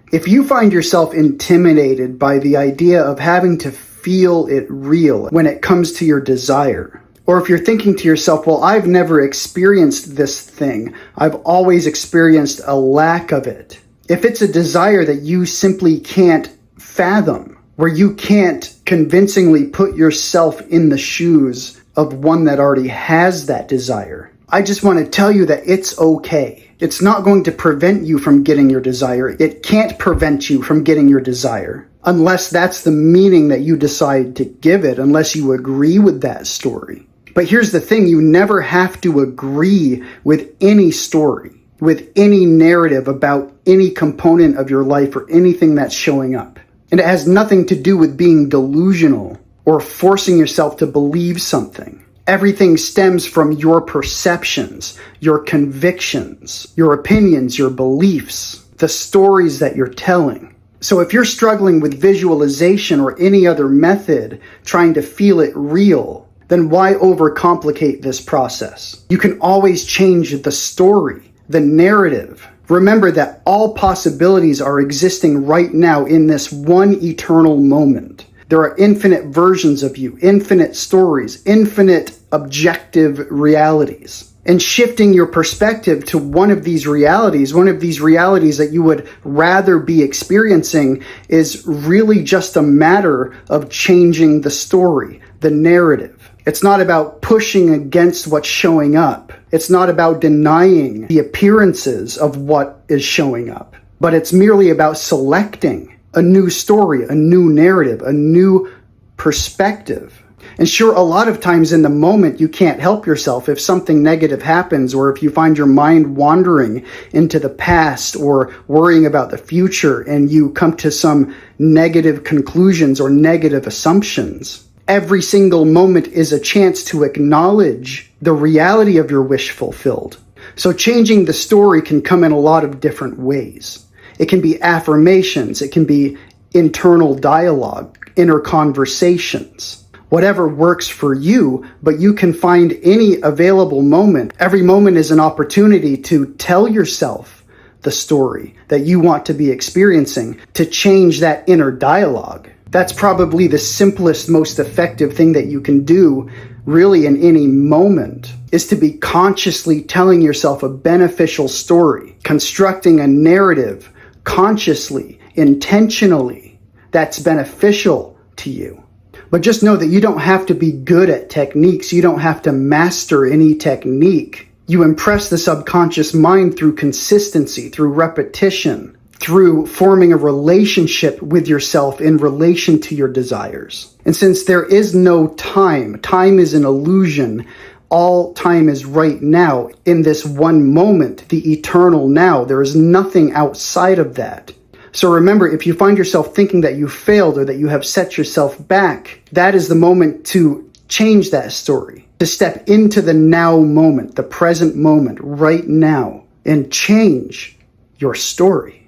If you find yourself intimidated by the idea of having to feel it real when it comes to your desire, or if you're thinking to yourself, well, I've never experienced this thing, I've always experienced a lack of it. If it's a desire that you simply can't fathom, where you can't convincingly put yourself in the shoes of one that already has that desire, I just want to tell you that it's okay. It's not going to prevent you from getting your desire. It can't prevent you from getting your desire, unless that's the meaning that you decide to give it, unless you agree with that story. But here's the thing, you never have to agree with any story, with any narrative about any component of your life or anything that's showing up. And it has nothing to do with being delusional or forcing yourself to believe something. Everything stems from your perceptions, your convictions, your opinions, your beliefs, the stories that you're telling. So if you're struggling with visualization or any other method trying to feel it real, then why overcomplicate this process? You can always change the story, the narrative. Remember that all possibilities are existing right now in this one eternal moment. There are infinite versions of you, infinite stories, infinite objective realities. And shifting your perspective to one of these realities that you would rather be experiencing, is really just a matter of changing the story, the narrative. It's not about pushing against what's showing up. It's not about denying the appearances of what is showing up. But it's merely about selecting a new story, a new narrative, a new perspective. And sure, a lot of times in the moment, you can't help yourself if something negative happens, or if you find your mind wandering into the past or worrying about the future and you come to some negative conclusions or negative assumptions. Every single moment is a chance to acknowledge the reality of your wish fulfilled. So changing the story can come in a lot of different ways. It can be affirmations, it can be internal dialogue, inner conversations, whatever works for you, but you can find any available moment. Every moment is an opportunity to tell yourself the story that you want to be experiencing, to change that inner dialogue. That's probably the simplest, most effective thing that you can do really in any moment, is to be consciously telling yourself a beneficial story, constructing a narrative consciously, intentionally, that's beneficial to you. But just know that you don't have to be good at techniques. You don't have to master any technique. You impress the subconscious mind through consistency, through repetition, through forming a relationship with yourself in relation to your desires. And since there is no time, time is an illusion. All time is right now, in this one moment, the eternal now. There is nothing outside of that. So remember, if you find yourself thinking that you failed or that you have set yourself back, that is the moment to change that story, to step into the now moment, the present moment, right now, and change your story.